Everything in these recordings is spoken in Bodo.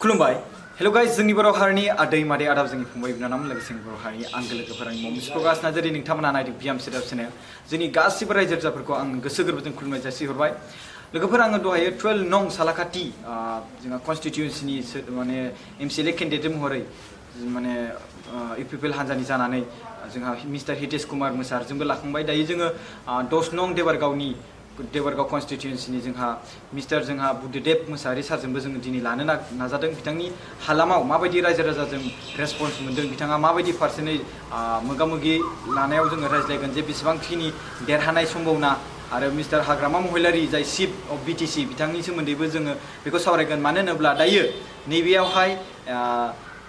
खुलुमबाय हेलो गाइस जोंनि बर' हारिनि आदै मादै आदा जोंनि फंबाय बिनानाव लोगोसे बर' हारिनि आंगो लोगोफोर आंनि मुं प्रकाश नार्जारि नोंथांमोना नायदों बियाम सोदोब चेनेल जोंनि गासिबो रायजो राजाफोरखौ आं गोसो गोरबोजों खुलुमनाय जासिहरबाय लोगोफोर आङो दहाय 12 नं सालाकाटि जोंहा कन्स्टिटिउन्सिनि माने एमसिएलए केन्डिडेट महरै माने इउपिपिएल हान्जानि जानानै जोंहा मिस्टार हितेश कुमार मोसाहारजोंबो लाखांबाय दायो जोङो 10 नं देबरगाव कन्स्टिटिउन्सिनि जोंहा मिस्टार जोंहा बुद्धदेब मोसाहारि सारजोंबो जोङो दिनै लानो नाजादों बिथांनि हालामाव माबायदि रायजो राजाजों रेसपन्स मोन्दों बिथाङा माबायदि पार्सेन्टै मोगा मोगि लानायाव जोङो रायज्लायगोन जे बेसेबांखिनि देरहानाय सम्भावना आरो मिस्टार हाग्रामा महिलारि जाय चिफ अफ बिटिसि बिथांनि सोमोन्दैबो जोङो बेखौ सावरायगोन मानो होनोब्ला दायो नैबेयावहाय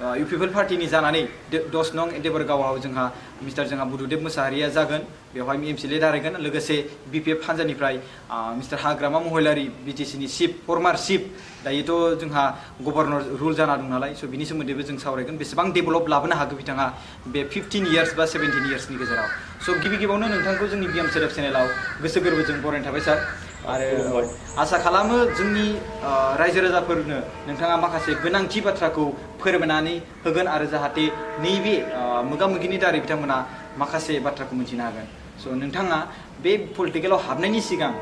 इउपिपिएल पार्टिनि जानानै 10 नं देबरगावआव जोंहा मिस्टार जोंहा बुद्धदेब मोसाहारिया जागोन बेवहाय एमसिएलए दारायगोन लोगोसे बिपिएफ हान्जानिफ्राय मिस्टार हाग्रामा महिलारि बिटिसिनि फर्मार चिफ दायोथ' जोंहा गभर्नर रुल जाना दं नालाय स' बिनि सोमोन्दैबो जों सावरायगोन बेसेबां डेभेलप लाबोनो हागौ बिथाङा बे 15 इयार्स बा 17 इयार्सनि गेजेराव स' गिबियावनो नोंथांखौ जोंनि बियाम सोदोब चेनेलाव गोसो गोरबोजों बरायनाय थाबाय सार आरो आसा खालामो जोंनि रायजो राजाफोरनो नोंथाङा माखासे गोनांथि बाथ्राखौ फोरमायनानै होगोन आरो जाहाथे नैबे मोगा मोगिनि दारै बिथांमोना माखासे बाथ्राखौ मिथिनो हागोन स' नोंथाङा बे पलिटिकेलाव हाबनायनि सिगां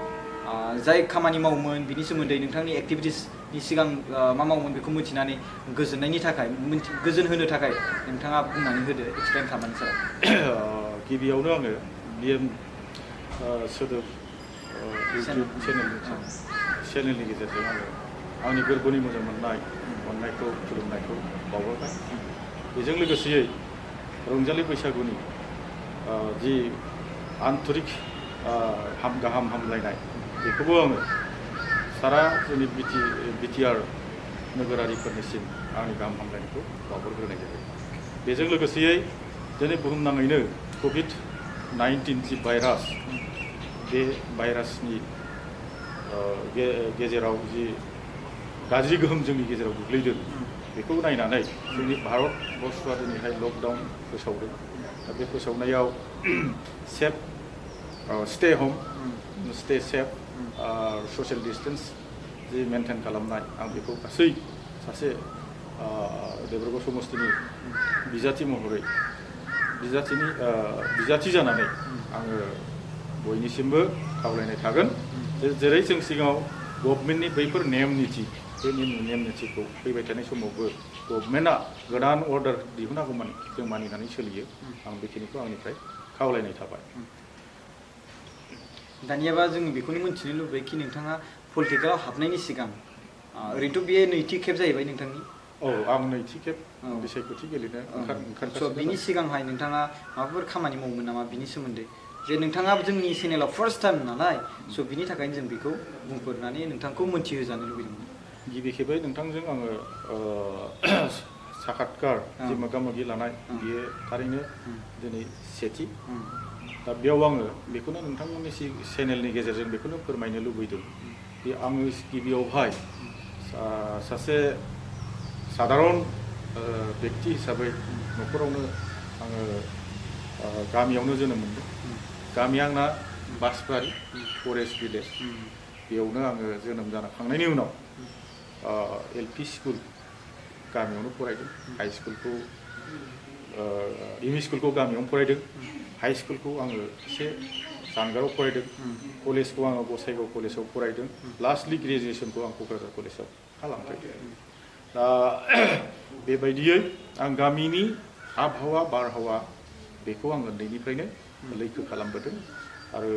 जाय खामानि मावोमोन बिनि सोमोन्दै नोंथांनि एक्टिभिटिसनि सिगां मा मावोमोन बेखौ मिथिनानै गोजोननायनि थाखाय गोजोन होनो थाखाय नोंथाङा बुंनानै होदो एक्सप्लेन खालामनानै सार गिबियावनो आङो बिएम सोदोब इउटिउब चेनेलनि गेजेरजों आङो आंनि गोरबोनि मोजां मोननाय अननायखौ खुलुमनायखौ बावहरबाय बेजों लोगोसेयै रंजालि बैसागुनि जि आन्तरिक गाहाम हामलायनाय बेखौबो आङो सारा जोंनि बिटिआर नोगोरारिफोरनिसिम आंनि गाहाम हामलायनायखौ बावहरग्रोनाय जाबाय बेजों लोगोसेयै दिनै बुहुमनाङैनो COVID-19 जि भाइरास बे भाइरासनि गेजेराव जि गाज्रि गोहोम जोंनि गेजेराव गोग्लैदों बेखौ नायनानै जोंनि भारतबर्षआ दिनैहाय लकडाउन फोसावदों दा बे फोसावनायाव स्टे हम स्टे सेफ ससियेल डिस्टेन्स जि मेनटेन खालामनाय आं बेखौ गासै सासे देबरगाव समस्तिनि बिजाथि महरै बिजाथि जानानै आङो बयनिसिमबो खावलायनाय थागोन जेरै जों सिगाङाव गभर्नमेन्टनि बैफोर नेम निथि बे नेम निथिखौ फैबाय थानाय समावबो गभर्नमेन्टआ गोदान अर्डार दिहुनागौमानि जों मानिनानै सोलियो आं बेखिनिखौ आंनिफ्राय खावलायनाय थाबाय दानियाबा जों बेखौनो मिथिनो लुबैयो कि नोंथाङा पलिटिकेलाव हाबनायनि सिगां ओरैनोथ' बेयो नैथि खेब जाहैबाय नोंथांनि आं नैथि खेब बिसायख'थि गेलेनो ओंखारगासिनो बिनि सिगांहाय नोंथाङा माबाफोर खामानि मावोमोन नामा बिनि सोमोन्दै जे नोंथाङा जोंनि चेनेलाव फार्स्ट टाइम नालाय स' बिनि थाखायनो जों बेखौ बुंफोरनानै नोंथांखौ मोनथिहोजानो लुबैदोंमोन गिबि खेबै नोंथांजों आङो साखाथकार जि मोगा मोगि लानाय बियो थारैनो दिनै सेथि दा बेयाव आङो बेखौनो नोंथांमोननि चेनेलनि गेजेरजों बेखौनो फोरमायनो लुबैदों कि आङो गिबियावहाय सासे साधारन बेक्ति हिसाबै न'खरावनो आङो गामियावनो जोनोम मोनदों गामिया आंना बासबारि फरेस्ट भिलेज बेयावनो आङो जोनोम जाखांनायनि उनाव एलपि स्कुल गामियावनो फरायदों हाई स्कुलखौ एमइ स्कुलखौ गामियावनो फरायदों हाई स्कुलखौ आङो एसे जानगाराव फरायदों कलेजखौ आङो गसाइगाव कलेजाव फरायदों लास्टलि ग्रेजुवेसनखौ आं क'क्राझार कलेजाव खालामफैदों दा बेबायदियै आं गामिनि आबहावा बारहावा बेखौ आं उन्दैनिफ्रायनो लैखो खालामबोदों आरो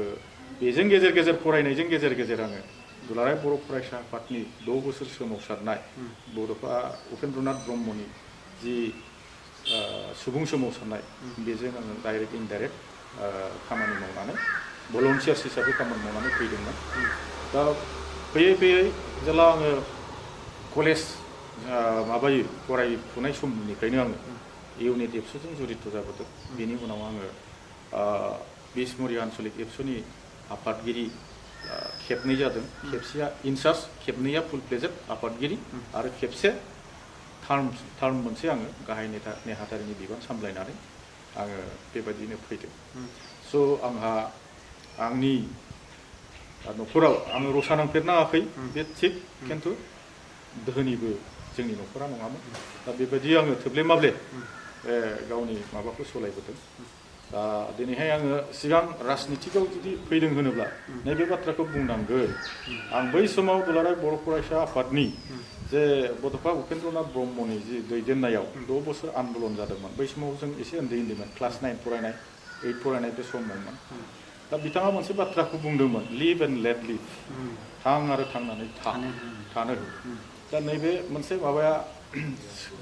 बेजों गेजेर गेजेर फरायनायजों गेजेर गेजेर आङो दुलाराय बर' फरायसा आफादनि 6 बोसोर सोमावसारनाय बड'फा उपेन्द्रनाथ ब्रह्मनि जि सुबुं सोमावसारनाय बेजों आङो डाइरेक्ट इनडाइरेक्ट खामानि मावनानै भलन्टियार्स हिसाबै खामानि मावनानै फैदोंमोन दा फैयै फैयै जेला आङो कलेज फरायफुनाय समनिफ्रायनो आङो इउनिट एबसुजों जड़ित जाबोदों बेनि उनाव आङो बिसमुरि आन्चलिक एबसुनि आफादगिरि खेबनै जादों खेबसेया इनचार्ज खेबनैया फुल प्लेजेड आफादगिरि आरो खेबसे टार्म मोनसे आङो गाहाय नेहाथारिनि बिबान सामलायनानै आङो बेबायदिनो फैदों स' आंहा आंनि न'खराव आङो रसा नांफेरनाङाखै बे थिग खिन्थु धोनिबो जोंनि न'खरा नङामोन दा बेबायदि आङो थोब्ले माब्ले गावनि माबाखौ सालायबोदों दा दिनैहाय आङो सिगां राजनितिकआव जुदि फैदों होनोब्ला नैबे बाथ्राखौ बुंनांगोन आं बै समाव दुलाराय बर' फरायसा आफादनि जे बड'फा उपेन्द्रनाथ ब्रह्मनि जि दैदेननायाव 6 बोसोर आन्दलन जादोंमोन बै समाव जों एसे उन्दैमोन क्लास 9 फरायनाय 8 फरायनाय बे समावमोन दा बिथाङा मोनसे बाथ्राखौ बुंदोंमोन लिभ एन्ड लेट लिभ थां आरो थांनानै थानो हो दा नैबे मोनसे माबाया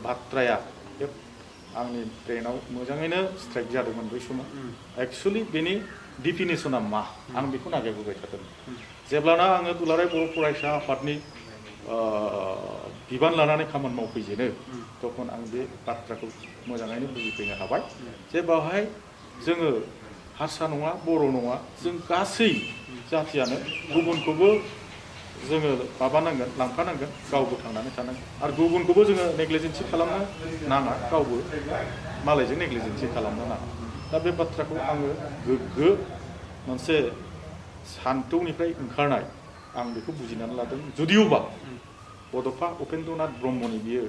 बाथ्राया आंनि ब्रेनाव मोजाङैनो स्ट्राइक जादोंमोन बै समाव एक्सुवेलि बेनि डिफिनेसना मा आं बेखौ नागिरबोबाय थादोंमोन जेब्लाना आङो दुलाराय बर' फरायसा आफादनि बिबान लानानै खामानि मावफैजेनो तखन आं बे बाथ्राखौ मोजाङैनो बुजिफैनो हाबाय जे बावहाय जोङो हारसा नङा बर' नङा जों गासै जाथियानो गुबुनखौबो जोङो माबानांगोन लांफानांगोन गावबो थांनानै थानांगोन आरो गुबुनखौबो जोङो नेग्लिजेन्सि खालामनो नाङा गावबो मालायजों नेग्लिजेन्सि खालामनो नाङा दा बे बाथ्राखौ आङो गोग्गो मोनसे सान्थौनिफ्राय ओंखारनाय आं बेखौ बुजिनानै लादों जुदिअबा बड'फा उपेन्द्रनाथ ब्रह्मनि बियो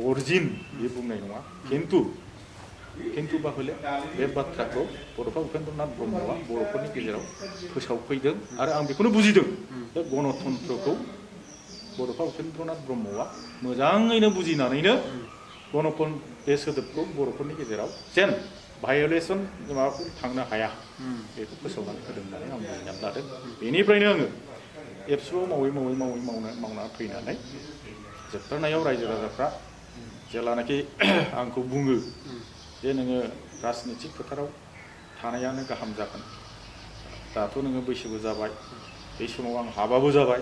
अरिजिन बियो बुंनाय नङा खिन्थु बा हले बे बाथ्राखौ बड'फा उपेन्द्रनाथ ब्रह्मआ बर'फोरनि गेजेराव फोसावफैदों आरो आं बेखौनो बुजिदों बे गणतन्त्रखौ बड'फा उपेन्द्रनाथ ब्रह्मआ मोजाङैनो बुजिनानैनो गणतन्त्र बे सोदोबखौ बर'फोरनि गेजेराव जेन भाय'लेसन माबाफोर थांनो हाया बेखौ फोसावनानै होदों होननानै आं बुजिनानै लादों बेनिफ्रायनो आङो एबसुआव मावना फैनानै जोबथारनायाव रायजो राजाफ्रा जेलानाखि आंखौ बुङो जे नोङो राजनितिक फोथाराव थानायानो गाहाम जागोन दाथ' नोङो बैसोबो जाबाय बे समाव आं हाबाबो जाबाय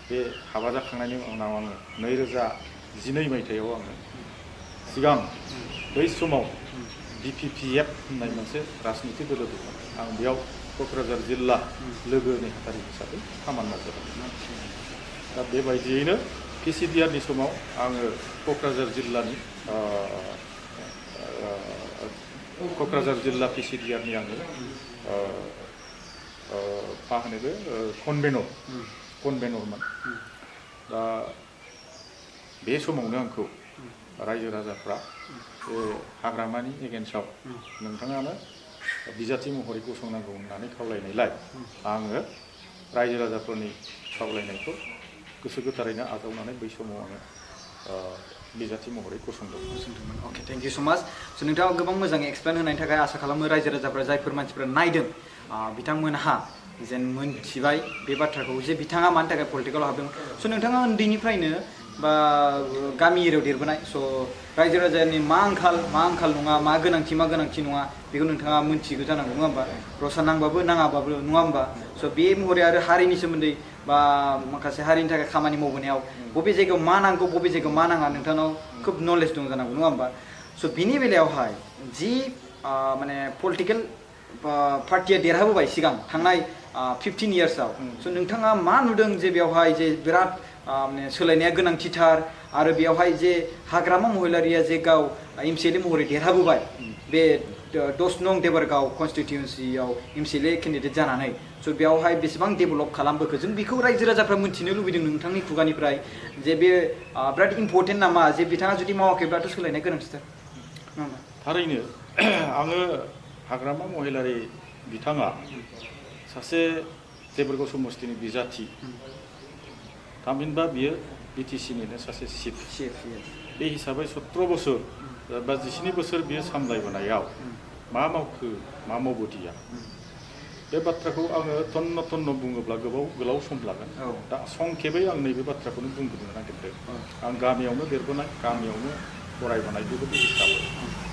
बे हाबा जाखांनायनि उनाव आङो 2012 मायथाइयाव आङो सिगां बै समाव BPPF होननाय मोनसे राजनिति दोलो दंमोन आं बेयाव क'क्राझार जिल्ला लोगो नेहाथारि हिसाबै खामानि मावदोंमोन दा बेबायदियैनो PCDRनि समाव आङो क'क्राझार जिल्ला PCDRनि आङो मा होनो बे कनभेनरमोन दा बे समावनो आंखौ रायजो राजाफ्रा बे हाग्रामानि एगेन्स्टआव नोंथाङानो बिजाथि महरै गसंनांगौ होननानै खावलायनायलाय आङो रायजो राजाफोरनि खावलायनायखौ गोसो गोथारैनो आजावनानै बै समाव आङो बिजाथि महरै गसंदोंमोन। अके थेंक इउ सो माच स' नोंथाङा गोबां मोजाङै एक्सप्लेन होनायनि थाखाय आसा खालामो रायजो राजाफ्रा जायफोर मानसिफ्रा नायदों बिथांमोनहा जेन मोनथिबाय बे बाथ्राखौ जे बिथाङा मानि थाखाय पलिटिकेलाव हाबदों स' नोंथाङा उन्दैनिफ्रायनो बा गामि एरियायाव देरबोनाय स' रायजो राजानि मा आंखाल नङा मा गोनांथि नङा बेखौ नोंथाङा मोनथिगौ जानांगौ नङा होमबा रसा नांबाबो नाङाबाबो नङा होमबा स' बे महरै आरो हारिनि सोमोन्दै बा माखासे हारिनि थाखाय खामानि मावबोनायाव बबे जायगायाव मा नांगौ बबे जायगायाव मा नाङा नोंथांनाव खोब नलेज दं जानांगौ नङा होमबा स' बिनि बेलायावहाय जि माने पलिटिकेल पार्टिया देरहाबोबाय सिगां थांनाय 15 इयार्सआव स' नोंथाङा मा नुदों जे बेवहाय जे बिराद माने सोलायनाया गोनांथिथार आरो बेवहाय जे हाग्रामा महिलारिया जे गाव MCLA महरै देरहाबोबाय बे 10 नं देबरगाव कनस्टिटिउन्सियाव MCLA केन्डिडेट जानानै स' बेवहाय बेसेबां डेभेलप खालामबोखो जों बेखौ रायजो राजाफ्रा मिथिनो लुबैदों नोंथांनि खुगानिफ्राय जे बे बिराद इम्परटेन्ट नामा जे बिथाङा जुदि मावाखैब्लाथ' सोलायनाया गोनांथिथार थारैनो आङो हाग्रामा महिलारि बिथाङा सासे देबरगाव समस्तिनि बिजाथि थामहिनबा बियो BTCनिनो सासे चिफ बे हिसाबै 17 बोसोर बा 17 बोसोर बियो सामलायबोनायाव मा मावखो मा मावबोदिया बे बाथ्राखौ आङो तन्न बुङोब्ला गोलाव सम लागोन दा संखेबै आं नैबे बाथ्राखौनो बुंग्रोनो नागिरदों आं गामियावनो देरबोनाय गामियावनो फरायबोनाय बेबायदि हिसाबै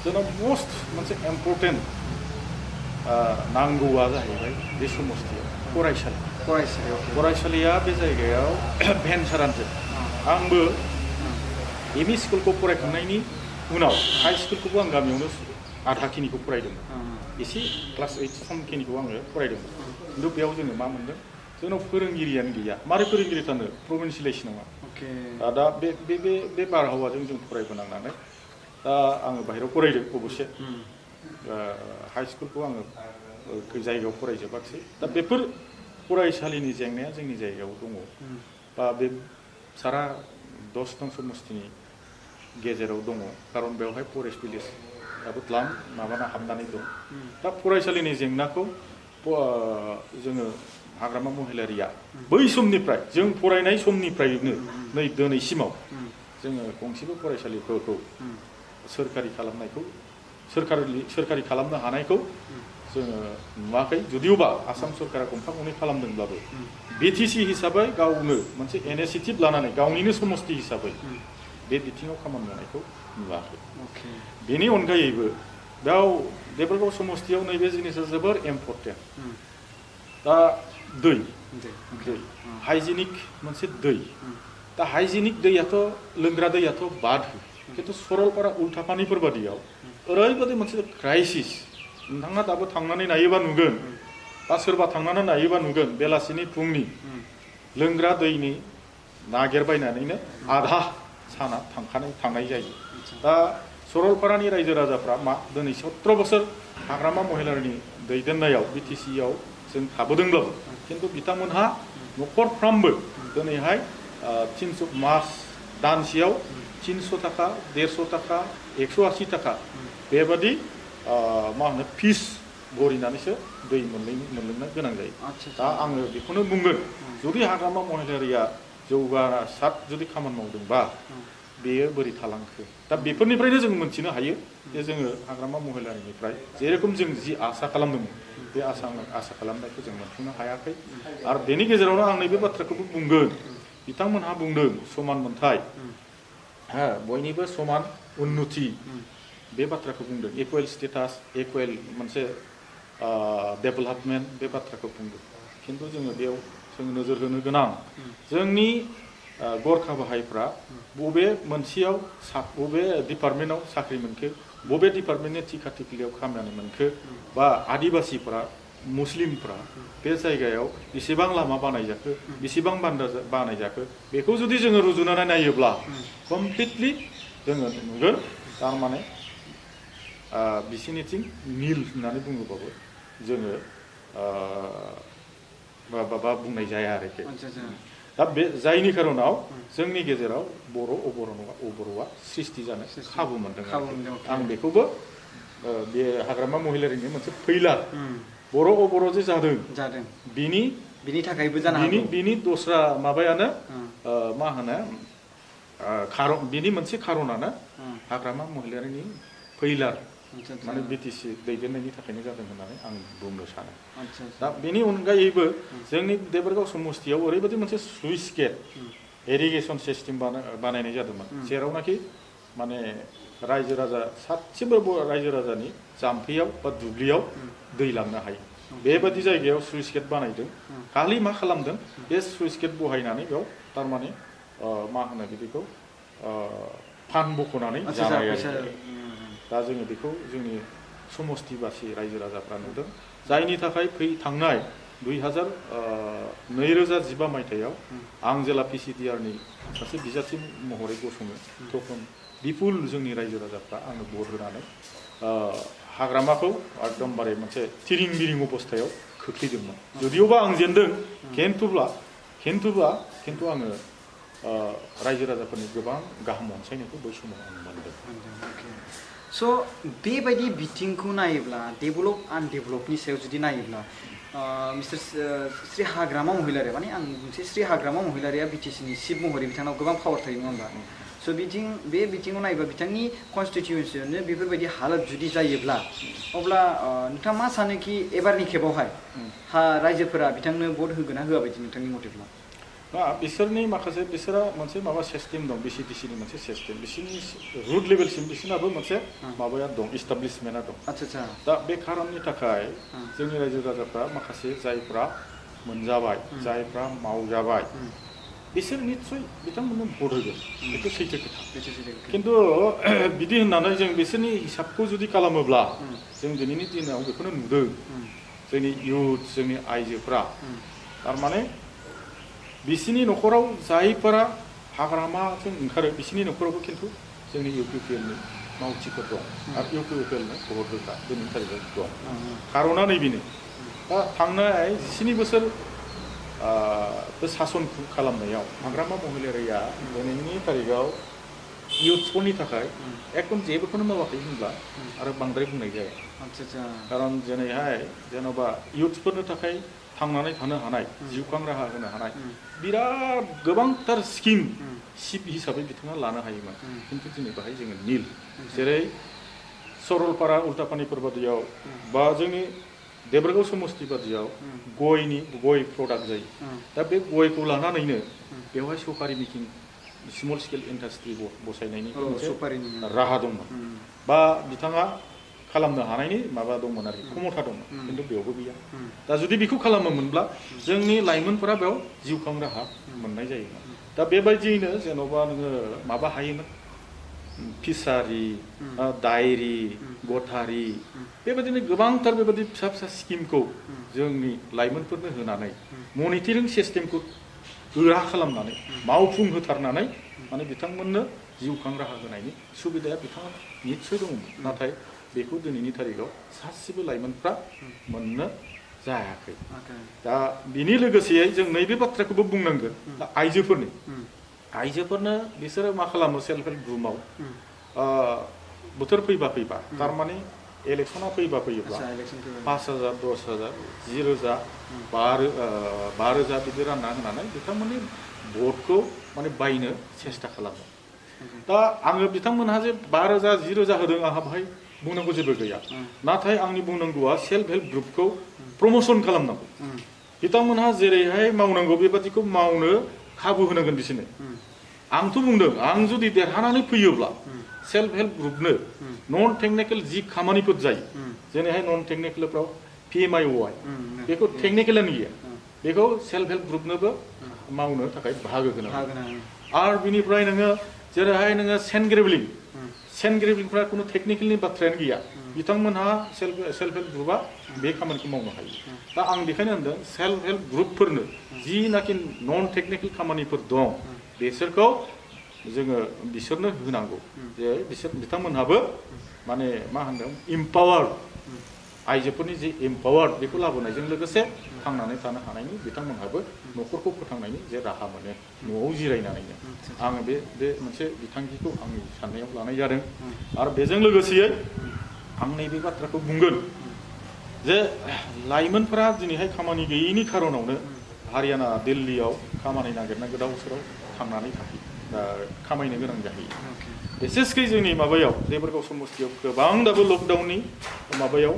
जोंनाव मस्ट मोनसे इम्परटेन्ट नांगौआ जाहैबाय बे समस्तियाव फरायसालिया बे जायगायाव भेन्सारानजों आंबो ME स्कुलखौ फरायखांनायनि उनाव हाई स्कुलखौबो आं गामियावनो आधाखिनिखौ फरायदोंमोन एसे क्लास 8 समखिनिखौ आङो फरायदोंमोन खिन्थु बेयाव जोङो मा मोनदों जोंनाव फोरोंगिरियानो गैया मारै फोरोंगिरि थानो प्रभिन्सियेलाइज नङा दा बे बारहावाजों जों फरायबोनांनानै दा आङो बाहेरायाव फरायदों अबसे हाई स्कुलखौ आङो जायगायाव फरायजोबाखिसै दा बेफोर फरायसालिनि जेंनाया जोंनि जायगायाव दङ बा बे सारा 10 नं समस्तिनि गेजेराव दङ खारन बेवहाय फरेस्ट भिलेज दाबो द्लाम माबाना हाबनानै दं दा फरायसालिनि जेंनाखौ जोङो हाग्रामा महिलारिया बै समनिफ्राय जों फरायनाय समनिफ्रायनो नै दिनैसिमाव जोङो गंसेबो फरायसालिफोरखौ सोरखारि खालामनायखौ सोरखारि खालामनो हानायखौ जोङो नुवाखै जुदियोबा आसाम सरकारा गंफा गंनै खालामदोंब्लाबो बिटिसि हिसाबै गावनो मोनसे इनिशिएटिभ लानानै गावनिनो समस्ति हिसाबै बे बिथिङाव खामानि मावनायखौ नुवाखै बेनि अनगायैबो बेयाव देबरगाव समस्तियाव नैबे जिनिसा जोबोर इम्पर्टेन्ट दा दै हाइजेनिक मोनसे दै दा हाइजेनिक दैयाथ' लोंग्रा दैयाथ' बाद खिन्थु सरलपारा उल्थापानिफोर बादियाव ओरैबायदि मोनसे क्राइसिस नोंथाङा दाबो थांनानै नायोबा नुगोन बा सोरबा थांनानै नायोबा नुगोन बेलासिनि फुंनि लोंग्रा दैनि नागिरबायनानैनो आधा साना थांनाय जायो दा सरलपारानि रायजो राजाफ्रा मा दिनै 17 बोसोर हाग्रामा महिलारिनि दैदेननायाव बिटिसिआव जों थाबोदोंब्लाबो खिन्थु बिथांमोनहा न'खरफ्रामबो दिनैहाय 300 मास दानसेयाव 300 थाखा 150 थाखा 180 थाखा बेबादि मा होनो फिस भरिनानैसो दै मोनलोंनो गोनां जायो दा आङो बेखौनो बुंगोन जुदि हाग्रामा महिलारिया जौगासार जुदि खामानि मावदोंबा बेयो बोरै थालांखो दा बेफोरनिफ्रायनो जों मोनथिनो हायो जे जोङो हाग्रामा महिलारिनिफ्राय जेरखम जों जि आसा खालामदोंमोन बे आसा खालामनायखौ जों मोनफुंनो हायाखै आरो बेनि गेजेरावनो आं नैबे बाथ्राखौबो बुंगोन बिथांमोनहा बुंदों समान मोनथाय बयनिबो समान उन्नति बे बाथ्राखौ बुंदों इकुवेल स्टेटास इकुवेल मोनसे डेभेलपमेन्ट बे बाथ्राखौ बुंदों खिन्थु जोङो बेयाव जों नोजोर होनो गोनां जोंनि गरखा बाहायफ्रा बबे मोनसेयाव बबे डिपार्टमेन्टआव साख्रि मोनखो बबे डिपार्टमेन्टनि थिखा थिखिलियाव खामानि मोनखो बा आदिबासिफ्रा मुस्लिमफ्रा बे जायगायाव बेसेबां लामा बानायजाखो बेसेबां बान्दो बानायजाखो बेखौ जुदि जोङो रुजुनानै नायोब्ला कमप्लिटलि जोङो नुगोन थारमाने बिसिनिथिं निल होननानै बुङोबाबो जोङो बा बुंनाय जाया आरोखि दा बे जायनि खारनाव जोंनि गेजेराव बर' अबर'आ सृष्टि जानो खाबु मोनदों आं बेखौबो बे हाग्रामा महिलारिनि मोनसे फैलार बर' अबर' जे जादों बिनि थाखायबो जानो हागौ बिनि दस्रा माबायानो मा होनो बिनि मोनसे खारनानो हाग्रामा महिलारिनि फैलार माने बिटिसि दैदेननायनि थाखायनो जादों होननानै आं बुंनो सानो दा बेनि अनगायैबो जोंनि देबरगाव समस्तियाव ओरैबायदि मोनसे स्लुइस गेट इरिगेसन सिस्टेम बानायनाय जादोंमोन जेरावनाखि माने रायजो राजा साफ्रोमबो रायजो राजानि जाम्फैयाव बा दुब्लियाव दै लांनो हायो बेबादि जायगायाव स्लुइस गेट बानायदों खालि मा खालामदों बे स्लुइस गेट बहायनानै बेयाव थारमाने मा होनो बिदिखौ फान बख'नानै जानाय आरो दा जोङो बेखौ जोंनि समस्तिबासि रायजो राजाफ्रा नुदों जायनि थाखाय थांनाय 2015 मायथाइयाव आं जेला PCDR-नि सासे बिजाथि महरै गसङो तखन बिपुल जोंनि रायजो राजाफ्रा आंनो भट होनानै हाग्रामाखौ एकदमबारे मोनसे थिरिं बिरिं अबस्थायाव खोख्लैदोंमोन जुदियोबा आं जेनदों खिन्थु आङो रायजो राजाफोरनि गोबां गाहाम अनसायनायखौ बै समाव आं मोनदों स' बेबायदि बिथिंखौ नायोब्ला डेभेलप आनडेभेलपनि सायाव जुदि नायोब्ला मिस्टार श्री हाग्रामा महिलारिया माने आं मोनसे श्री हाग्रामा महिलारिया बिटिसिनि चिफ महरै बिथांनाव गोबां पावार थायो नङा होमबा स' बे बिथिङाव नायोब्ला बिथांनि कनस्टिटिउन्सियावनो बेफोरबायदि हालत जुदि जायोब्ला अब्ला नोंथाङा मा सानोखि एबारनि खेबावहाय रायजोफोरा बिथांनो भट होगोन ना होआ बायदि नोंथांनि मथेब्ला बिसोरनि माखासे बिसोरा मोनसे माबा सिस्टेम दं BCTC-नि मोनसे सिस्टेम बिसोरनि रुट लेभेलसिम बिसोरनाबो मोनसे माबाया दं इस्टाब्लिशमेन्टआ दं दा बे खारननि थाखाय जोंनि रायजो राजाफ्रा माखासे जायफ्रा मोनजाबाय जायफ्रा मावजाबाय बिसोर निस्सय बिथांमोननो भट होगोन बेखौ सैथो खोथा खिन्थु बिदि होननानै जों बिसोरनि हिसाबखौ जुदि खालामोब्ला जों दिनैनि दिनाव बेखौनो नुदों जोंनि इउथ जोंनि आइजोफ्रा थारमाने बिसिनि न'खराव जायफोरा हाग्रामाजों ओंखारो बिसिनि न'खरावबो खिन्थु जोंनि UPPL-नि मावथिफोर दं आरो UPPL-नो भट होग्रा दिनैनि थारिखआव दं खारना नैबेनो दा थांनाय 19 बोसोर बे सासन खालामनायाव हाग्रामा महिलारिया दिनैनि तारिखाव इयुथ्सफोरनि थाखाय एकदम जेबोखौनो मावाखै होनब्ला आरो बांद्राय बुंनाय जाया खारन दिनैहाय जेन'बा इयुथ्सफोरनि थाखाय थांनानै थानो हानाय जिउखां राहा होनो हानाय बिराद गोबांथार स्किम हिसाबै बिथाङा लानो हायोमोन खिन्थु दिनै बाहाय जोङो नील जेरै सरलपारा उल्टापानिफोर बादियाव बा जोंनि देबरगाव समस्ति बादियाव गय प्रडाक्ट जायो दा बे गयखौ लानानैनो बेवहाय सफारि मेकिं स्मल स्केल इन्डास्ट्रि बसायनायनि मोनसे राहा दंमोन बा बिथाङा खालामनो हानायनि माबा दंमोन आरोखि क्षमता दंमोन खिन्थु बेयावबो गैया दा जुदि बेखौ खालामोमोनब्ला जोंनि लाइमोनफोरा बेयाव जिउखां राहा मोननाय जायोमोन दा बेबायदियैनो जेन'बा नोङो माबा हायोमोन फिसारि डायरि गथारि बेबायदिनो गोबांथार बेबायदि फिसा फिसा स्किमखौ जोंनि लाइमोनफोरनो होनानै मनिटरिं सिस्टेमखौ गोरा खालामनानै मावफुंहोथारनानै माने बिथांमोननो जिउखां राहा होनायनि सुबिदाया बिथाङा निस्सय दंमोन नाथाय बेखौ दिनैनि तारिखाव सासेबो लाइमोनफ्रा मोननो जायाखै दा बिनि लोगोसेयै जों नैबे बाथ्राखौबो बुंनांगोन दा आइजोफोरनो बिसोरो मा खालामो सेल्फ हेल्प ग्रुपआव बोथोर फैबा थारमाने इलेक्सना फैयोब्ला 5,000 10,000 10,000 5,000 बिदि रानना होनानै बिथांमोननि भटखौ माने बायनो सेस्था खालामो दा आङो बिथांमोनहा जे 5,000 10,000 होदों आंहा बाहाय बुंनांगौ जेबो गैया नाथाय आंनि बुंनांगौआ सेल्फ हेल्प ग्रुपखौ प्रमोसन खालामनांगौ बिथांमोनहा जेरैहाय मावनांगौ बेबादिखौ मावनो खाबु होनांगोन बिसोरनो आंथ' बुंदों आं जुदि देरहानानै फैयोब्ला सेल्फ हेल्प ग्रुपनो नन टेक्निकेल जि खामानिफोर जायो जेरैहाय नन टेक्निकेलफ्राव PMIOI बेखौ टेक्निकेलानो गैया बेखौ सेल्फ हेल्प ग्रुपनोबो मावनो थाखाय बाहागो होनांगौ आरो बिनिफ्राय नोङो जेरैहाय नोङो सेन्ड ग्रेभलिंफ्रा खुनु टेक्निकेलनि बाथ्रायानो गैया बिथांमोनहा सेल्फ हेल्प ग्रुपआ बे खामानिखौ मावनो हायो दा आं बेखायनो होनदों सेल्फ हेल्प ग्रुपफोरनो जिनाखि नन टेक्निकेल खामानिफोर दं बिसोरखौ जोङो बिसोरनो होनांगौ जे बिथांमोनहाबो माने मा होनदों इम्पावार्ड आइजोफोरनि जे इम्पावार्ड बेखौ लाबोनायजों लोगोसे थांनानै थानो हानायनि बिथांमोनहाबो न'खरखौ फोथांनायनि जे राहा मोनो न'आव जिरायनानैनो आङो बे मोनसे बिथांखिखौ आंनि साननायाव लानाय जादों आरो बेजों लोगोसेयै आं नैबे बाथ्राखौ बुंगोन जे लाइमोनफोरा दिनैहाय खामानि गैयैनि खारनावनो हारियाना दिल्लीयाव खामानि नागिरना गोदाव सोराव थांनानै थायो खामायनो गोनां जाहैयो बिसेसकै जोंनि माबायाव देबरगाव समस्तियाव गोबां दाबो लकडाउननि माबायाव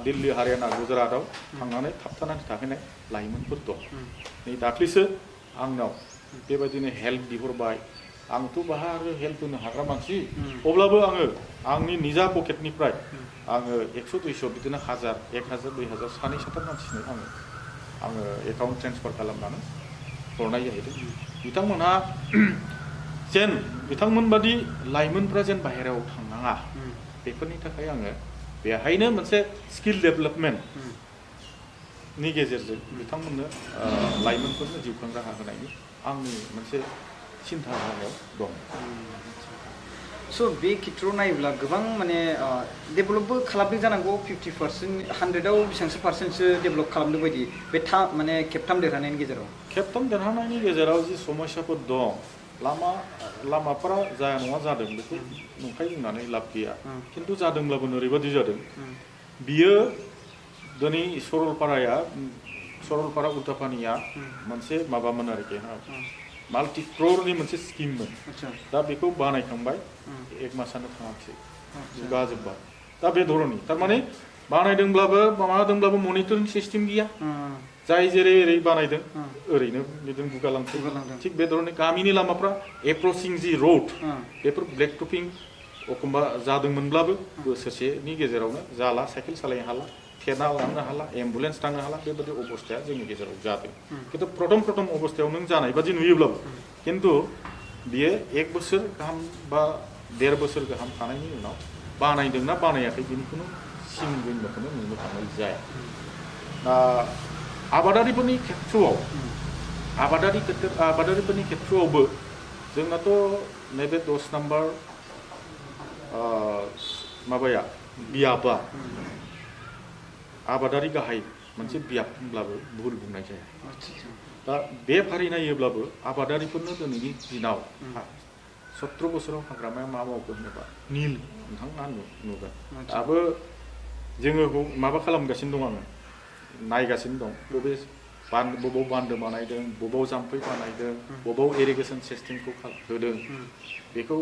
दिल्ली हारियाना गुजरातआव थांनानै थाबथानानै थाहैनाय लाइमोनफोर दं नै दाख्लैसो आंनाव बेबायदिनो हेल्प बिहरबाय आंथ' बाहा आरो हेल्प होनो हाग्रा मानसि अब्लाबो आङो आंनि निजा पकेटनिफ्राय आङो 100-200 बिदिनो 1,000 1,000 2,000 सानै साथाम मानसिनो आङो एकाउन्ट ट्रेन्सफार खालामनानै हरनाय जाहैदों बिथांमोनहा जेन बिथांमोन बादि लाइमोनफ्रा जेन बाहेरायाव थांनाङा बेफोरनि थाखाय आङो बेहायनो मोनसे स्किल डेभेलपमेन्टनि गेजेरजों बिथांमोननो लाइमोनफोरनो जिउखां राहा होनायनि आंनि मोनसे सिन्था भाबनायाव दं स' बे खेथ्रआव नायोब्ला गोबां माने डेभेलपबो खालामदों जानांगौ 50% 100आव बेसेबांसो पार्सेन्टसो डेभेलप खालामदों बायदि बे माने खेबथाम देरहानायनि गेजेराव जि समस्याफोर दं लामाफोरा जाया नङा जादों बेखौ नंखाय बुंनानै लाब गैया खिन्थु जादोंब्लाबो ओरैबादि जादों बियो दिनै सरलपारा उल्टापानिया मोनसे माबामोन आरोखि माल्टि क्र'रनि मोनसे स्किममोन दा बेखौ बानायखांबाय 1 मासानो थाङाखिसै गाजोब्बाय दा बे धरननि थारमाने बानायदोंब्लाबो मनिटरिं सिस्टेम गैया जाय जेरै ओरै बानायदों ओरैनो बिदिनो गुगालांदों थिग बे धरननि गामिनि लामाफ्रा एप्रचिं जि रड बेफोर ब्लेक टपिं एखमबा जादोंमोनब्लाबो बोसोरसेनि गेजेरावनो जाला साइकेल सालायनो हाला थेना लांनो हाला एम्बुलेन्स थांनो हाला बेबायदि अबस्थाया जोंनि गेजेराव जादों खिन्थु प्रथम अबस्थायाव नों जानाय बादि नुयोब्लाबो खिन्थु बियो 1 बोसोर गाहाम बा 1.5 बोसोर गाहाम थानायनि उनाव बानायदोंना बानायाखै बेनि खुनु सिन बिन्दोखौनो नुनो थांनाय जाया आबादारिफोरनि खेथ्रआवबो जोंनाथ' नैबे 10 नाम्बार माबाया बियाबा आबादारि गाहाय मोनसे बियाब होनब्लाबो भुल बुंनाय जाया आदसा दा बे फारि नायोब्लाबो आबादारिफोरनो दिनैनि दिनाव 17 बोसोराव हाग्रामाया मा मावखो होनोबा निल नोंथांमोना नुगोन दाबो जोङो माबा खालामगासिनो दं आङो नायगासिनो दं बबाव बान्दो बानायदों बबाव जाम्फै बानायदों बबाव इरिगेसन सिस्टेमखौ होदों बेखौ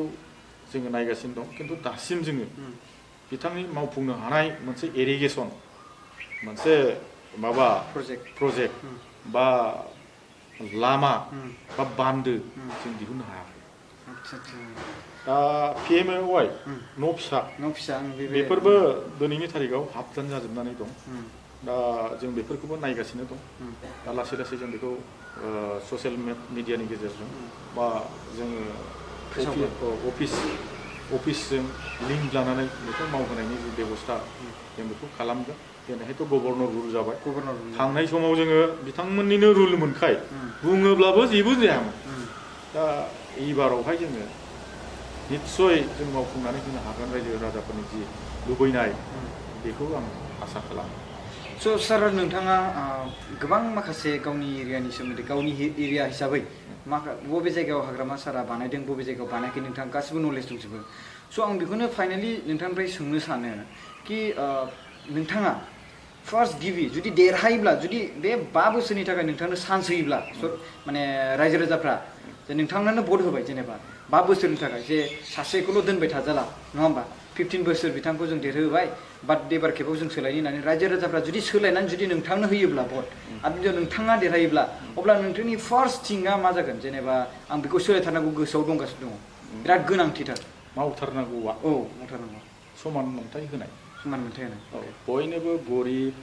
जोङो नायगासिनो दं खिन्थु दासिम जोङो बिथांनि मावफुंनो हानाय मोनसे इरिगेसन मोनसे माबा प्रजेक्ट बा लामा बा बान्दो जों दिहुननो हायाखै दा PMAY न' फिसा बेफोरबो दिनैनि थारिखआव हाबजान जाजोबनानै दं दा जों बेफोरखौबो नायगासिनो दं दा लासै लासै जों बेखौ ससियेल मिडियानि गेजेरजों बा जोङो अफिसजों लिंक लानानै बेखौ मावहोनायनि जि बेबस्था जों बेखौ खालामगोन दिनैहायथ' गभर्नर रुल जाबाय थांनाय समाव जोङो बिथांमोननिनो रुल मोनखाय बुङोब्लाबो जेबो जायामोन दा एबारावहाय जोङो निस्सय जों मावफुंनानै होनो हागोन रायजो राजाफोरनि जि लुबैनाय बेखौ आं आसा खालामो स' सार नोंथाङा गोबां माखासे गावनि एरियानि सोमोन्दै गावनि एरिया हिसाबै बबे जायगायाव हाग्रामा सारा बानायदों बबे जायगायाव बानायाखै नोंथाङा गासिबो नलेज दंजोबो स' आं बेखौनो फाइनालि नोंथांनिफ्राय सोंनो सानो कि नोंथाङा फार्स्ट गिबि जुदि देरहायोब्ला जुदि बे 5 बोसोरनि थाखाय नोंथांनो चान्स होयोब्ला माने रायजो राजाफ्रा जे नोंथांनो भट होबाय जेनेबा 5 बोसोरनि थाखाय जे सासेखौल' दोनबाय थाजाला नङा होमबा 15 बोसोर बिथांखौ जों देरहोबाय बाट एबार खेबाव जों सोलायनो होननानै रायजो राजाफ्रा जुदि सोलायनानै जुदि नोंथांनो होयोब्ला भट आरो जुदि नोंथाङा देरहायोब्ला अब्ला नोंथांनि फार्स्ट थिंआ मा जागोन जेनेबा आं बेखौ सोलायथारनांगौ गोसोआव दंगासिनो दङ बिराद गोनांथिथार मावथारनांगौआ औ मावथारनांगौ समान मोनथाय होनाय औ बयनोबो गरिब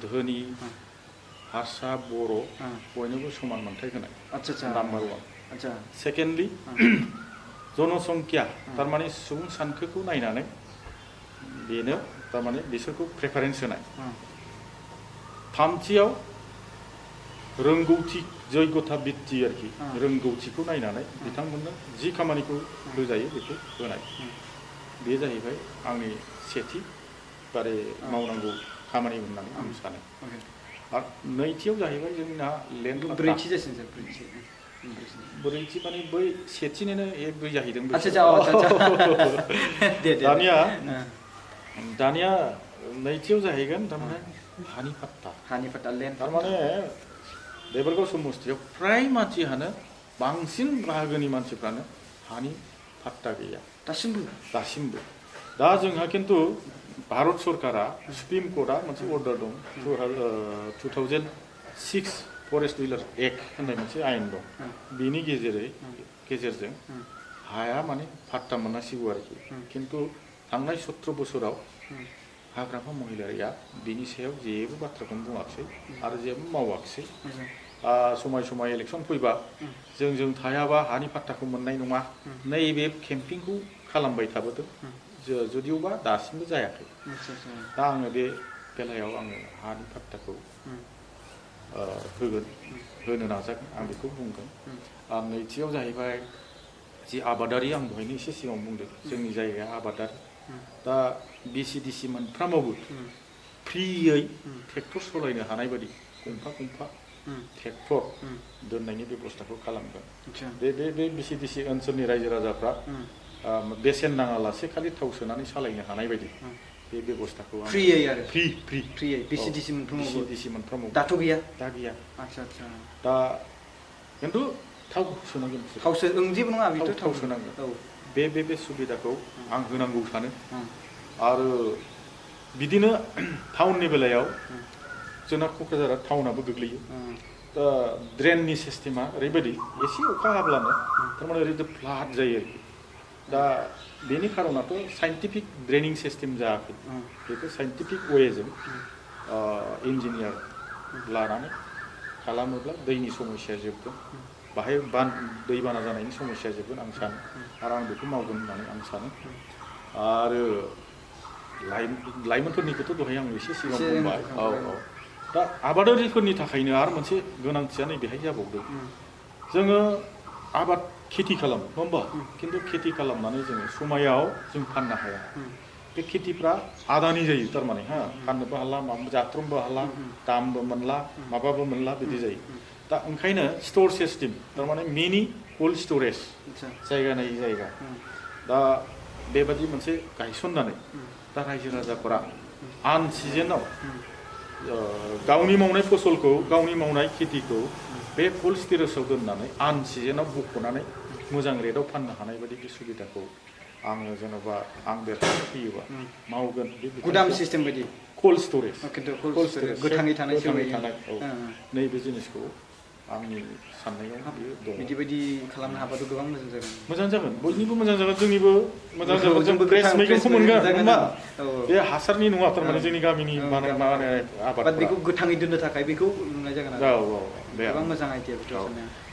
धोनि हारसा बर' बयनोबो समान मोनथाय होनाय आदसा नाम्बार 1 आदसा सेकेन्डलि जनसंख्या थारमाने सुबुं सानखोखौ नायनानै बेनो थारमाने बिसोरखौ प्रेफारेन्स होनाय थामथियाव रोंगौथि जयगथा बित्ति आरोखि रोंगौथिखौ नायनानै बिथांमोननो जि खामानिखौ होजायो बेखौ होनाय बे जाहैबाय आंनि सेथि बारे मावनांगौ खामानि होननानै आं सानो आरो नैथियाव जाहैबाय जोंना लेन्ड ब्रैथि माने बै सेथिनिनो एक दुइ जाहैदों दानिया नैथियाव जाहैगोन थारमाने हानि फाट्टा लेन्ड थारमाने देबरगाव समस्तियाव फ्राय मानसियानो बांसिन बाहागोनि मानसिफ्रानो हानि फाट्टा गैया दासिमबो दा जोंहा खिन्थु भारत सरकारा सुप्रिम कर्टआ मोनसे अर्डार दं 2006 फरेस्ट डिलार एक्ट होननाय मोनसे आयेन दं बेनि गेजेरजों हाया माने फाट्टा मोननांसिगौ आरोखि खिन्थु थांनाय 17 बोसोराव हाग्रामा महिलारिया बिनि सायाव जेबो बाथ्राखौनो बुङाखिसै आरो जेबो मावाखिसै समाय इलेक्सन फैबा जों थायाबा हानि फाट्टाखौ मोननाय नङा नैबे केम्पिंखौ खालामबाय थाबोदों जुदियोबा दासिमबो जायाखै दा आङो बे बेलायाव आङो हानि फाट्टाखौ होनो नाजागोन आं बेखौ बुंगोन आरो नैथियाव जाहैबाय जि आबादारि आं दहायनो एसे सिगाङाव बुंदों जोंनि जायगाया आबादारि दा BCDC मोनफ्रामावबो फ्रियै ट्रेक्टर सालायनो हानाय बायदि गंफा ट्रेक्टर दोननायनि बेबस्थाखौ खालामगोन बे BCDC ओनसोलनि रायजो राजाफ्रा बेसेन नाङालासे खालि थाव सोनानै सालायनो हानाय बायदि बे बेबस्थाखौ फ्रियै आरो फ्रियै BCDC मोनफ्रामावबो दाथ' गैया दा गैया आदसा दा खिन्थु थाव सोनांगोन जेबो नङा बेथ' थाव सोनांगोन बे सुबिदाखौ आं होनांगौ सानो आरो बिदिनो टाउननि बेलायाव जोंना क'क्राझारा टाउनाबो गोग्लैयो दा ड्रेननि सिस्टेमा ओरैबायदि एसे अखा हाब्लानो थारमाने ओरैबायदि फ्लाड जायो आरोखि दा बेनि खारनाथ' साइन्टिफिक ड्रेनिं सिस्टेम जायाखै बेखौ साइन्टिफिक वेजों इन्जिनियार लानानै खालामोब्ला दैनि समस्या जोबगोन बाहाय दैबाना जानायनि समस्या जोबगोन आं सानो आरो आं बेखौ मावगोन होननानै आं सानो आरो लाइमोनफोरनिखौथ' दहाय आं एसे सिगां बुंबाय दा आबादारिफोरनि थाखायनो आरो मोनसे गोनांथिया नैबेहाय जाबावदों जोङो आबाद खेथि खालामो नङा होमबा खिन्थु खेथि खालामनानै जोङो समायाव जों फाननो हाया बे खेथिफ्रा आदानि जायो थारमाने हा फाननोबो हाला माबा जाथ्रमबो हाला दामबो मोनला माबाबो मोनला बिदि जायो दा ओंखायनो स्टोर सिस्टेम थारमाने मिनि कोल्ड स्टोरेज जायगा नायै जायगा दा बेबादि मोनसे गायसननानै दा रायजो राजाफोरा आन सिजोनाव गावनि मावनाय फसलखौ गावनि मावनाय खेथिखौ बे कोल्ड स्टोरेजआव दोननानै आन सिजोनाव बख'नानै मोजां रेटआव फाननो हानाय बायदि बे सुबिदाखौ आङो जेन'बा आं देरहानो फैयोबा मावगोन बे गुदाम सिस्टेम बायदि कोल्ड स्टोरेज कोल्ड स्टोरेज गोथाङै थानाय औ नैबे जिनिसखौ आंनि साननायाव बियो दं बिदि बायदि खालामनो हाबाथ' गोबां मोजां जागोन बयनिबो मोजां जागोन जोंनिबो मोजां जागोन जों फ्रेस मैगंखौ मोनगोन होनबा बे हासारनि नङा थारमाने जोंनि गामिनि आबाद बेखौ गोथाङै दोननो थाखाय बेखौ नुनाय जागोन आरो गोबां मोजां आइडिया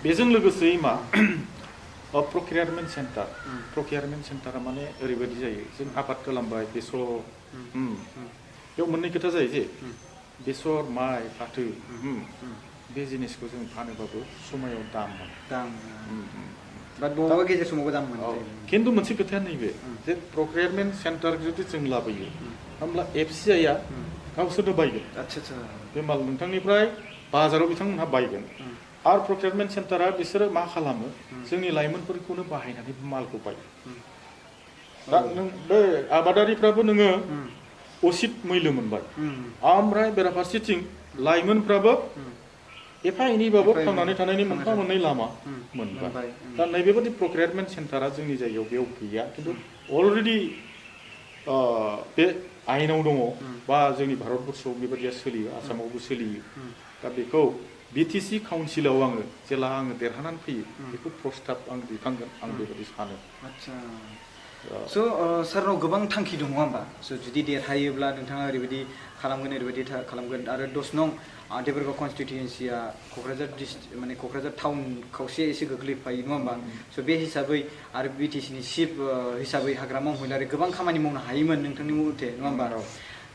बेजों लोगोसे मा प्रक्रियारमेन्ट सेन्टारा माने ओरैबायदि जायो जों आबाद खालामबाय बेसर बेयाव मोननै खोथा जायो जे बेसर माइ फाथो बे जिनिसखौ जों फानोबाबो समायाव दाम बबेबा गेजेर समावबो दाम मोनो खिन्थु मोनसे खोथाया नैबे जे प्रक्रियारमेन्ट सेन्टार जुदि जों लाबोयो होमब्ला एफसिआइआ गावसोरनो बायगोन बे माल नोंथांनिफ्राय बाजाराव बिथांमोनहा बायगोन आरो प्रक्रियारमेन्ट सेन्टारा बिसोरो मा खालामो जोंनि लाइमोनफोरखौनो बाहायनानै मालखौ बायो दा नों बे आबादारिफ्राबो नोङो उचित मुल्य मोनबाय ओमफ्राय बेराफारसेथिं लाइमोनफ्राबो एफा एनैबाबो थांनानै थानायनि मोनफा मोननै लामा मोनबाय दा नैबेबादि प्रक्रियारमेन्ट सेन्टारा जोंनि जायगायाव बेयाव गैया खिन्थु अलरेडि बे आयेनाव दङ बा जोंनि भारतबर्षआव बेबायदिया सोलियो आसामावबो सोलियो दा बेखौ बिटिसि काउन्सिलाव आङो जेला आङो देरहानानै फैयो बेखौ प्रस्ताब आं दैखांगोन आं बेबायदि सानो स' सारनाव गोबां थांखि दङ नङा होमबा स' जुदि देरहायोब्ला नोंथाङा ओरैबायदि खालामगोन ओरैबायदि खालामगोन आरो 10 नं देबरगाव कनस्टिटुयेन्सिया क'क्राझार डिस्ट्रिक्ट माने क'क्राझार टाउन खावसे एसे गोग्लैफायो नङा होमबा स' बे हिसाबै आरो बिटिसिनि चिफ हिसाबै हाग्रामा महिलारि गोबां खामानि मावनो हायोमोन नोंथांनि मथे नङा होमबा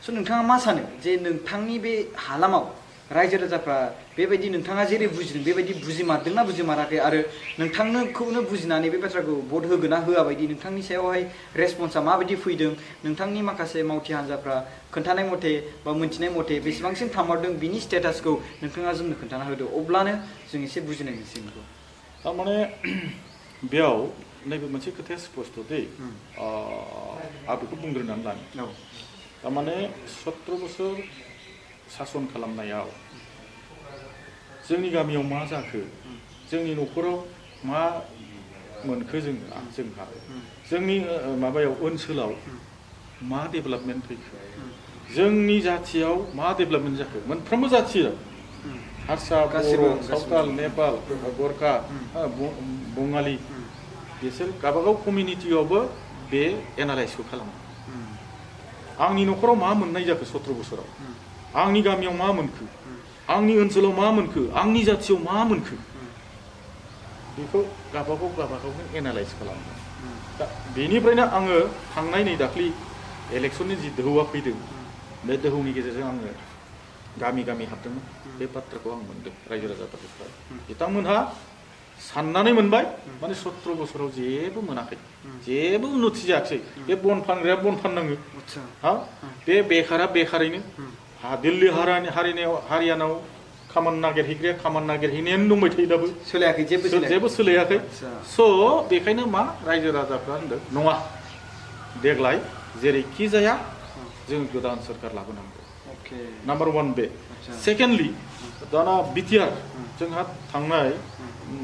स' नोंथाङा मा सानो जे नोंथांनि बे हालामाव रायजो राजाफ्रा बेबायदि नोंथाङा जेरै बुजिदों बेबायदि बुजिमारदोंना बुजिमाराखै आरो नोंथांनोखौनो बुजिनानै बे बाथ्राखौ भट होगोन ना होआ बायदि नोंथांनि सायावहाय रेसपन्सा माबायदि फैदों नोंथांनि माखासे मावथि हान्जाफ्रा खोन्थानाय मथे बा मोन्थिनाय मथे बेसेबांसिम थामारदों बिनि स्टेटासखौ नोंथाङा जोंनो खोन्थाना होदो अब्लानो जों एसे बुजिनाय मोनसै बेखौ थारमाने बेयाव नैबे मोनसे खोथाया स्पस्ट दे आं बेखौ बुंग्रोनानै लानो थारमाने 17 बोसोर सासन खालामनायाव जोंनि गामियाव मा जाखो जोंनि न'खराव मा मोनखो जोंहा जोंनि माबायाव ओनसोलाव मा डेभेलपमेन्ट फैखो जोंनि जाथियाव मा डेभेलपमेन्ट जाखो मोनफ्रोमबो जाथियाव हारसा बर' सावताल नेपाल गोरखा बङालि बिसोर गावबागाव कमिउनिटियावबो बे एनालाइसखौ खालामो आंनि न'खराव मा मोननाय जाखो 17 बोसोराव आंनि गामियाव मा मोनखो आंनि ओनसोलाव मा मोनखो आंनि जाथियाव मा मोनखो बेखौ गावबागावनो एनालाइज खालामो दा बेनिफ्रायनो आङो थांनाय नै दाख्लि इलेक्सननि जि दोहौआ फैदों बे दोहौनि गेजेरजों आङो गामि गामि हाबदोंमोन बे बाथ्राखौ आं मोनदों रायजो राजाफोरनिफ्राय बिथांमोनहा साननानै मोनबाय माने 17 बोसोराव जेबो मोनाखै जेबो उन्नति जायाखै बे बन फानग्राया बन फाननाङो बे बेखारा बेखारैनो दिल्ली हारियानाव खामानि नागिरहैग्राया खामानि नागिरहैनायानो दंबाय थायो दाबो सोलायाखै जेबो सोलायाखै स' बेखायनो मा रायजो राजाफ्रा होनदों नङा देग्लाय जेरैखि जाया जों गोदान सोरखार लाबोनांगौ नाम्बार 1 बे सेकेन्डलि दाना बिटिआर जोंहा थांनाय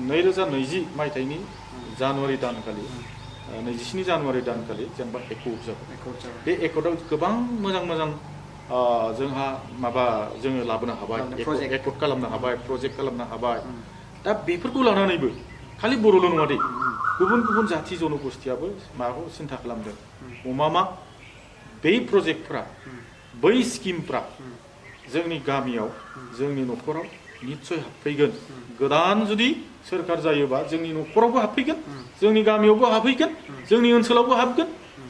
2020 मायथाइनि जानुवारि दानखालि 27 जानुवारि दानखालि जेनेबा एकर्ड जाबाय बे एकर्डआव गोबां मोजां जोंहा माबा जोङो लाबोनो हाबाय एकर्ड खालामनो हाबाय प्रजेक्ट खालामनो हाबाय दा बेफोरखौ लानानैबो खालि बर'ल' नङा दे गुबुन जाथि जनगोष्ठियाबो माबाखौ सिन्था खालामदों मा बै प्रजेक्टफ्रा बै स्किमफ्रा जोंनि गामियाव जोंनि न'खराव निस्सय हाबफैगोन गोदान जुदि सोरखार जायोबा जोंनि न'खरावबो हाबफैगोन जोंनि गामियावबो हाबफैगोन जोंनि ओनसोलावबो हाबगोन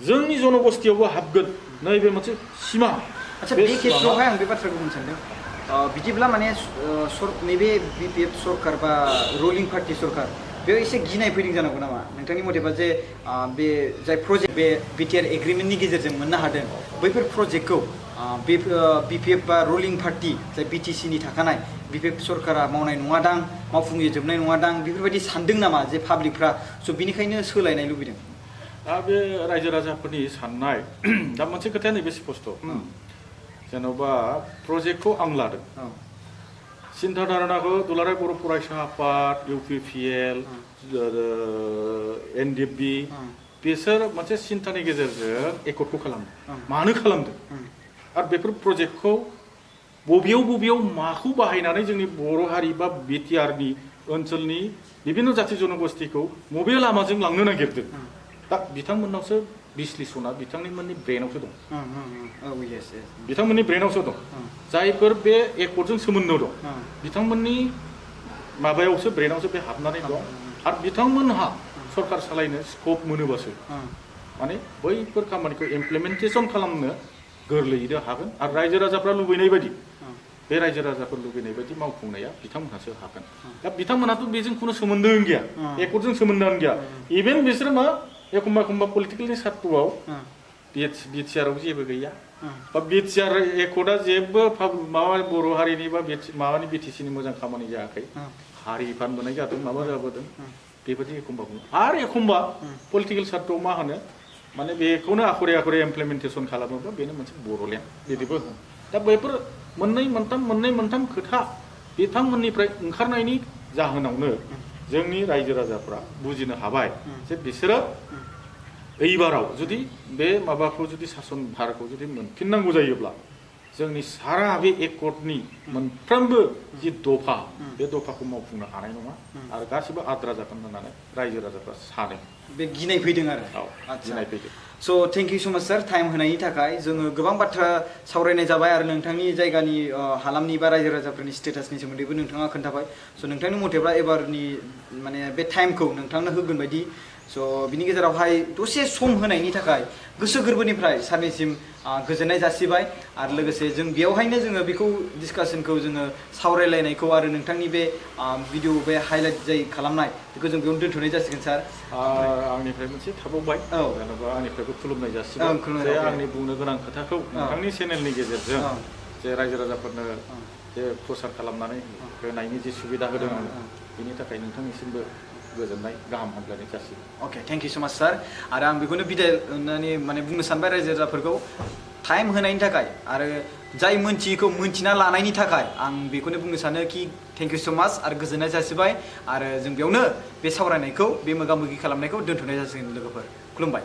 जोंनि जनगोष्ठियावबो हाबगोन नैबे मोनसे सिमा आच्छा बे खेत्रआवहाय आं बे बाथ्राखौ बुंनो सानदों बिदिब्ला माने नैबे बिपिएफ सरकार बा रुलिं पार्टी सरकार बेयाव एसे गिनाय फैदों जानांगौ नामा नोंथांनि मथेबा जे बे जाय प्रजेक्ट बे बिटिआर एग्रिमेन्टनि गेजेरजों मोननो हादों बैफोर प्रजेक्टखौ बे बिपिएफ बा रुलिं पार्टि जाय बिटिसिनि थाखानाय बिपिएफ सरकारा मावनाय नङादां मावफुंजोबनाय नङादां बेफोरबायदि सानदों नामा जे पाब्लिकफ्रा स' बिनिखायनो सोलायनाय लुबैदों दा बे रायजो राजाफोरनि साननाय दा मोनसे खोथाया नैबे स्पस्ट' जेन'बा प्रजेक्टखौ आं लादों सिन्था धारणाखौ दुलाराय बर' फरायसा आफाद इउपिपिएल एनडिएफबि बिसोर मोनसे सिन्थानि गेजेरजों एकर्डखौ खालामदों मानो खालामदों आरो बेफोर प्रजेक्टखौ बबेयाव माखौ बाहायनानै जोंनि बर' हारि बा बिटिआरनि ओनसोलनि बिभिन्न जाथि जनगोष्ठीखौ बबे लामाजों लांनो नागिरदों दा बिथांमोननावसो बिश्लेषणा बिथांमोननि ब्रेनावसो दं बिथांमोननि ब्रेनावसो दं जायफोर बे एकर्डजों सोमोन्दो दं बिथांमोननि माबायावसो ब्रेनावसो बे हाबनानै दं आरो बिथांमोनहा सरकार सालायनो स्कप मोनोबासो माने बैफोर खामानिखौ इमप्लिमेन्टेसन खालामनो गोरलैयैनो हागोन आरो रायजो राजाफ्रा लुबैनाय बायदि बे रायजो राजाफोर लुबैनाय बायदि मावफुंनाया बिथांमोनहासो हागोन दा बिथांमोनहाथ' बेजों खुनु सोमोन्दोआनो गैया एकर्डजों सोमोन्दोआनो गैया इभेन बिसोर मा एखम्बा पलिटिकेलनि सार्टआव बिटिआरआव जेबो गैया बा बिटिआर एकर्डआ जेबो माबा बर' हारिनि बा माबानि बिटिसिनि मोजां खामानि जायाखै हारि फानबोनाय जादों माबा जाबोदों बेबायदि एखम्बा बुङो आरो एखम्बा पलिटिकेल सार्टआव मा होनो माने बेखौनो आखरे इमप्लिमेन्टेसन खालामोबा बेनो मोनसे बर'लेण्ड बिदिबो दा बेफोर मोननै मोनथाम खोथा बिथांमोननिफ्राय ओंखारनायनि जाहोनावनो जोंनि रायजो राजाफ्रा बुजिनो हाबाय जे बिसोरो एइबाराव जुदि बे माबाखौ जुदि सासन भारखौ जुदि मोनफिननांगौ जायोब्ला जोंनि सारा बे एकर्डनि मोनफ्रोमबो जि दफा बे दफाखौ मावफुंनो हानाय नङा आरो गासिबो आद्रा जागोन होननानै रायजो राजाफ्रा सानो बे गिनाय फैदों आरो गिनाय फैदों स' थेंक इउ स' माच सार टाइम होनायनि थाखाय जोङो गोबां बाथ्रा सावरायनाय जाबाय आरो नोंथांनि जायगानि हालामनि बा रायजो राजाफोरनि स्टेटासनि सोमोन्दैबो नोंथाङा खोन्थाबाय स' नोंथांनि मथेब्ला एबारनि माने बे टाइमखौ नोंथांनो होगोन बायदि स' बिनि गेजेरावहाय दसे सम होनायनि थाखाय गोसो गोरबोनिफ्राय सारनिसिम गोजोननाय जासिबाय आरो लोगोसे जों बेयावहायनो जोङो बेखौ डिसकासनखौ जोङो सावरायलायनायखौ आरो नोंथांनि बे भिडिअ बे हाइलाइट जाय खालामनाय बेखौ जों बेयावनो दोनथ'नाय जासिगोन सार आंनिफ्राय मोनसे थाबावबाय जेनेबा आंनिफ्रायबो खुलुमनाय जासिबाय जे आंनि बुंनो गोनां खोथाखौ नोंथांनि चेनेलनि गेजेरजों जे रायजो राजाफोरनो जे प्रसार खालामनानै होनायनि जे सुबिदा होदों बेनि थाखाय नोंथांनिसिमबो गोजोननाय गाहाम हामलायनाय जासिगोन अके थेंक इउ स' माच सार आरो आं बेखौनो बिदाय होननानै माने बुंनो सानबाय रायजो राजाफोरखौ टाइम होनायनि थाखाय आरो जाय मोनथियैखौ मोनथिना लानायनि थाखाय आं बेखौनो बुंनो सानो कि थेंक इउ स' माच आरो गोजोननाय जासिबाय आरो जों बेयावनो बे सावरायनायखौ बे मोगा मोगि खालामनायखौ दोनथ'नाय जासिगोन लोगोफोर खुलुमबाय